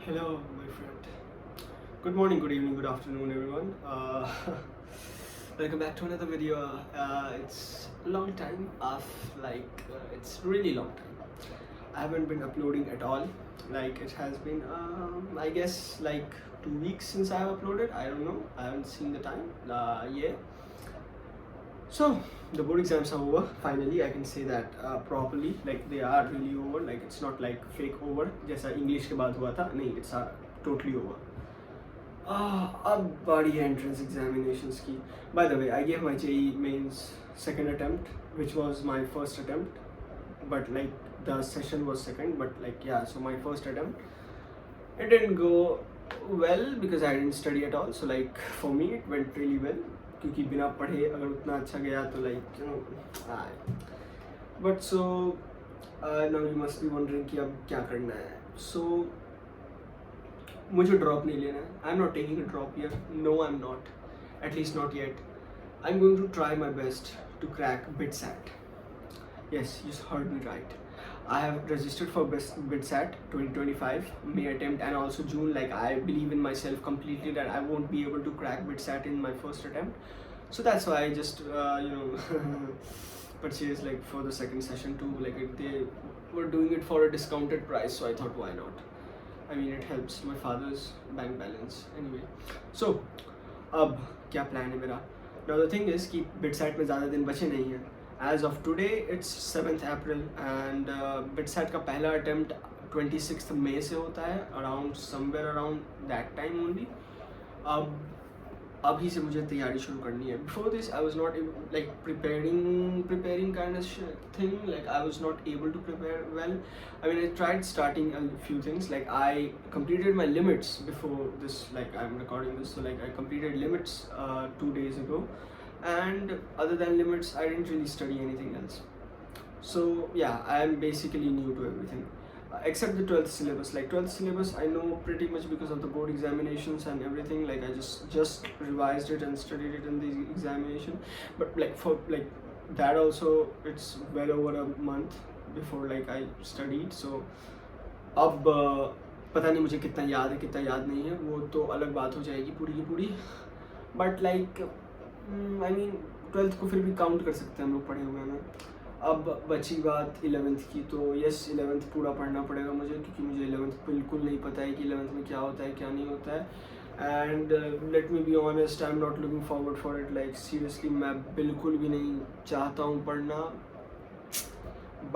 Hello, my friend. Good morning, good evening, good afternoon, everyone. Welcome back to another video. It's a long time. It's really long time. I haven't been uploading at all. Like it has been, I guess, like 2 weeks since I have uploaded. I don't know. I haven't seen the time. Yeah. So the board exams are over. Finally, I can say that properly. Like they are really over. Like it's not like fake over. जैसा English के बाद हुआ था. नहीं, it's totally over. अब बारी है entrance examinations की. By the way, I gave my JEE mains second attempt, which was my first attempt. But like the session was second. But like yeah, so my first attempt, it didn't go well because I didn't study at all. So like for me, it went really well. क्योंकि बिना पढ़े अगर उतना अच्छा गया तो like you know but so now you must be wondering कि अब क्या करना है. सो मुझे ड्रॉप नहीं लेना है. I am not taking a drop year. No I am not, at least not yet. I am going to try my best to crack BITSAT. Yes, you heard me right. I have registered for BITSAT 2025 May attempt and also June. Like I believe in myself completely that I won't be able to crack BITSAT in my first attempt. So that's why I just purchased like for the second session too. Like they were doing it for a discounted price, so I thought why not. I mean it helps my father's bank balance anyway. So अब क्या plan है मेरा. Now the thing is कि BITSAT में ज़्यादा दिन बचे नहीं हैं. As of today, it's 7th April and BITSAT का पहला attempt 26th May से होता है, around somewhere around that time only. अब अभी से मुझे तैयारी शुरू करनी है. Before this, I was not like preparing kind of thing. Like I was not able to prepare well. I mean, I tried starting a few things. Like I completed my limits before this. Like I'm recording this, so like I completed limits 2 days ago. And other than limits, I didn't really study anything else. So yeah, I am basically new to everything except the 12th syllabus. Like 12th syllabus I know pretty much because of the board examinations and everything. Like I just revised it and studied it in the examination. But like for like that also, it's well over a month before like I studied. So अब पता नहीं मुझे कितना याद है कितना याद नहीं है, वो तो अलग बात हो जाएगी पूरी की पूरी. But like I mean 12th को फिर भी काउंट कर सकते हैं हम लोग पढ़े हुए हैं. अब बची बात 11th की. तो यस 11th पूरा पढ़ना पड़ेगा मुझे, क्योंकि मुझे 11th बिल्कुल नहीं पता है कि 11th में क्या होता है क्या नहीं होता है. And let me be honest, I am not looking forward for it. Like seriously मैं बिल्कुल भी नहीं चाहता हूँ पढ़ना.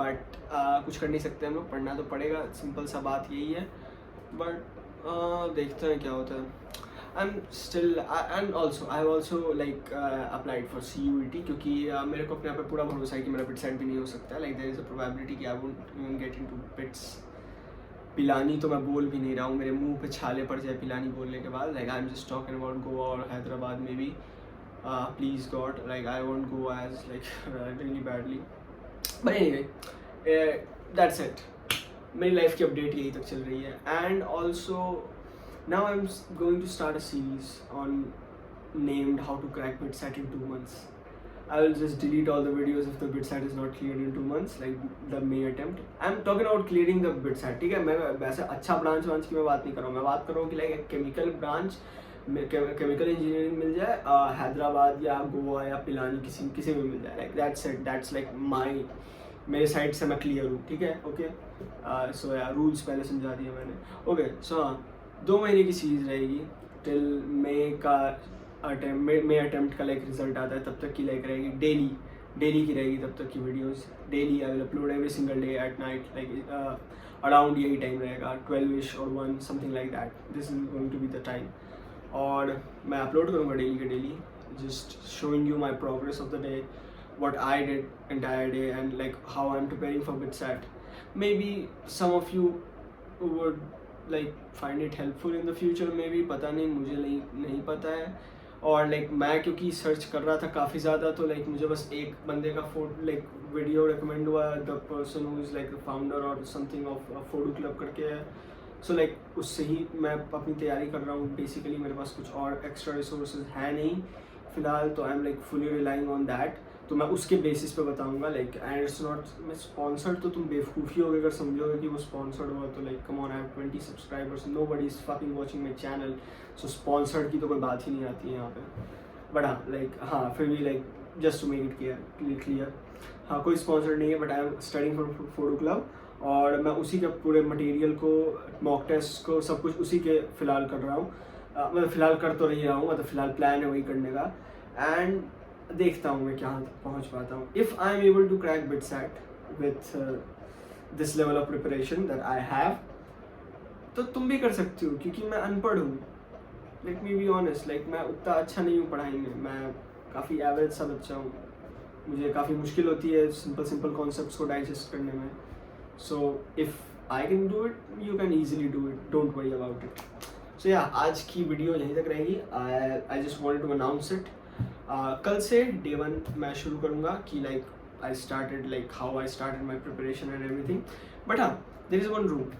बट कुछ कर नहीं सकते हम लोग, पढ़ना तो पड़ेगा. सिंपल सा बात यही है. बट देखते हैं क्या होता है. I'm still and also I have also like applied for CUET, क्योंकि मेरे को अपने आप पे पूरा भरोसा है कि मेरा BITSAT भी नहीं हो सकता है. Like there is a probability कि I won't even get into BITS. Pilani तो मैं बोल भी नहीं रहा हूँ, मेरे मुंह पे छाले पड़ जाए पिलानी बोलने के बाद. Like I'm just talking about Goa और Hyderabad maybe. Please God, like I won't go as like really badly. But anyway, that's it. मेरी लाइफ की अपडेट यही तक चल रही है. And also now I'm going to start a series on named how to crack BITSAT in 2 months. I will just delete all the videos if the BITSAT is not cleared in 2 months, like the May attempt. I'm talking about clearing the BITSAT. ठीक है, मैं वैसे अच्छा branch की मैं बात नहीं कर रहा हूँ. मैं बात कर रहा हूँ कि लाइक एक केमिकल ब्रांच में केमिकल इंजीनियरिंग मिल जाए हैदराबाद या गोवा या पिलानी किसी में मिल जाए. Like that's it. That's like मेरे साइड से मैं क्लियर हूँ. ठीक है, ओके. सो यार रूल्स पहले समझा दिए मैंने. ओके, सो हाँ, 2 महीने की सीरीज रहेगी टिल मे का मे अटेम्प्ट का लाइक रिजल्ट आता है तब तक की लाइक रहेगी. डेली की रहेगी तब तक की videos. Daily I will upload every single day at night. Like around यही टाइम रहेगा 12ish और 1 something like that. This is going to be the time. और मैं अपलोड करूँगा डेली के daily, just showing you my progress of the day, what I did entire day and like how I'm preparing for BITSAT. Maybe some of you would like find it helpful in the future maybe. पता नहीं, मुझे नहीं पता है. और like मैं क्योंकि search कर रहा था काफ़ी ज़्यादा, तो like मुझे बस एक बंदे का like वीडियो रिकमेंड हुआ. The person who is like the founder और समथिंग ऑफ फोडू क्लब करके है. सो लाइक उससे ही मैं अपनी तैयारी कर रहा हूँ. बेसिकली मेरे पास कुछ और एक्स्ट्रा रिसोर्सेज है नहीं फ़िलहाल, तो I am like fully relying on that. तो मैं उसके बेसिस पे बताऊंगा लाइक, एंड इट्स नॉट मैं स्पॉन्सर्ड, तो तुम बेवकूफ़ी होगे अगर समझोगे कि वो स्पॉन्सर्ड हुआ, तो like come on, I have 20 subscribers, nobody is fucking watching my channel, so sponsored की तो कोई बात ही नहीं आती है यहाँ पे। बट हाँ लाइक, हाँ फिर भी like just to make it clear, हाँ कोई स्पॉन्सर्ड नहीं है, but I am studying for photo club, और मैं उसी के पूरे मटेरियल को, मॉक टेस्ट को, सब कुछ उसी के फ़िलहाल कर रहा हूँ। मतलब फ़िलहाल कर तो रही रहा हूँ, मतलब फ़िलहाल प्लान है वही करने का, एंड देखता हूँ मैं कहाँ तक पहुँच पाता हूँ। If I am able to crack BITSAT with this level of preparation that I have, तो तुम भी कर सकती हो, क्योंकि मैं अनपढ़ हूँ। Let me be honest, like मैं उतना अच्छा नहीं हूँ पढ़ाई में, मैं काफ़ी एवरेज सा बच्चा हूँ, मुझे काफ़ी मुश्किल होती है सिंपल कॉन्सेप्ट्स को डाइजेस्ट करने में। So if I can do it, you can easily do it, don't worry about it. So yeah आज की वीडियो यहीं तक रहेगी। I just wanted to announce it. कल से डे 1 मैं शुरू करूँगा कि like I started, like how I started my preparation and everything. But हाँ, there is one rule,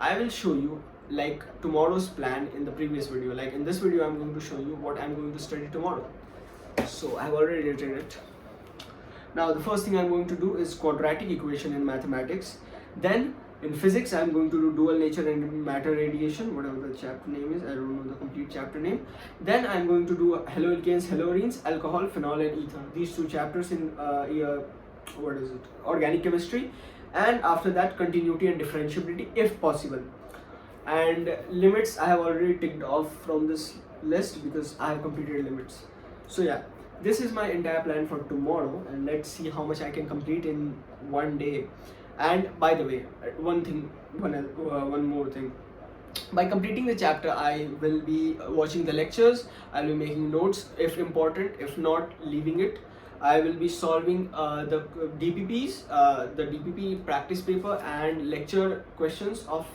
I will show you like tomorrow's plan in the previous video. Like in this video I'm going to show you what I'm going to study tomorrow. So I've already written it. Now the first thing I'm going to do is quadratic equation in mathematics. Then in physics I'm going to do dual nature and matter radiation, whatever the chapter name is, I don't know the complete chapter name. Then I'm going to do haloalkanes, haloarenes, alcohol, phenol and ether. These 2 chapters in organic chemistry. And after that continuity and differentiability if possible. And limits I have already ticked off from this list because I have completed limits. So yeah, this is my entire plan for tomorrow, and let's see how much I can complete in one day. And by the way, one more thing, by completing the chapter I will be watching the lectures, I'll be making notes if important, if not leaving it. I will be solving the DPPs, the DPP practice paper and lecture questions of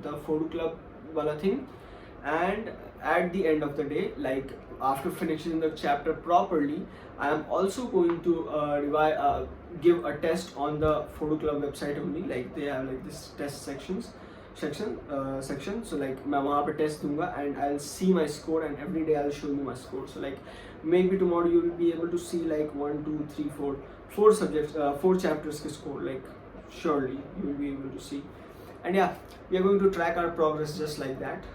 the photo club wala thing. And at the end of the day, like after finishing the chapter properly, I am also going to give a test on the photo club website only. Like they have like this test section. So like मैं वहाँ पे test दूंगा and I'll see my score, and every day I'll show you my score. So like maybe tomorrow you will be able to see like 1, 2, 3, 4 subjects, 4 chapters के score. Like surely you will be able to see. And yeah, we are going to track our progress just like that,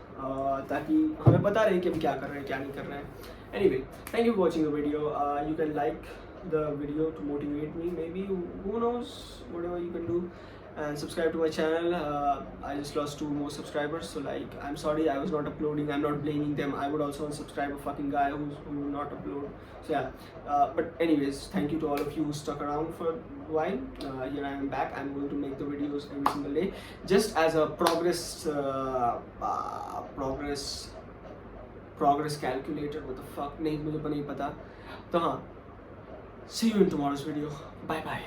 ताकि हमें पता रहे कि हम क्या कर रहे हैं, क्या नहीं कर रहे हैं. Anyway, thank you for watching the video. You can like the video to motivate me. Maybe, who knows, whatever you can do. And subscribe to my channel. I just lost 2 more subscribers, so like I'm sorry I was not uploading. I'm not blaming them. I would also unsubscribe a fucking guy who would not upload. So yeah, but anyways, thank you to all of you who stuck around for a while. Here I am back. I'm going to make the videos every single day, just as a progress calculator. What the fuck, नहीं मुझे नहीं पता. तो हाँ, see you in tomorrow's video. Bye bye.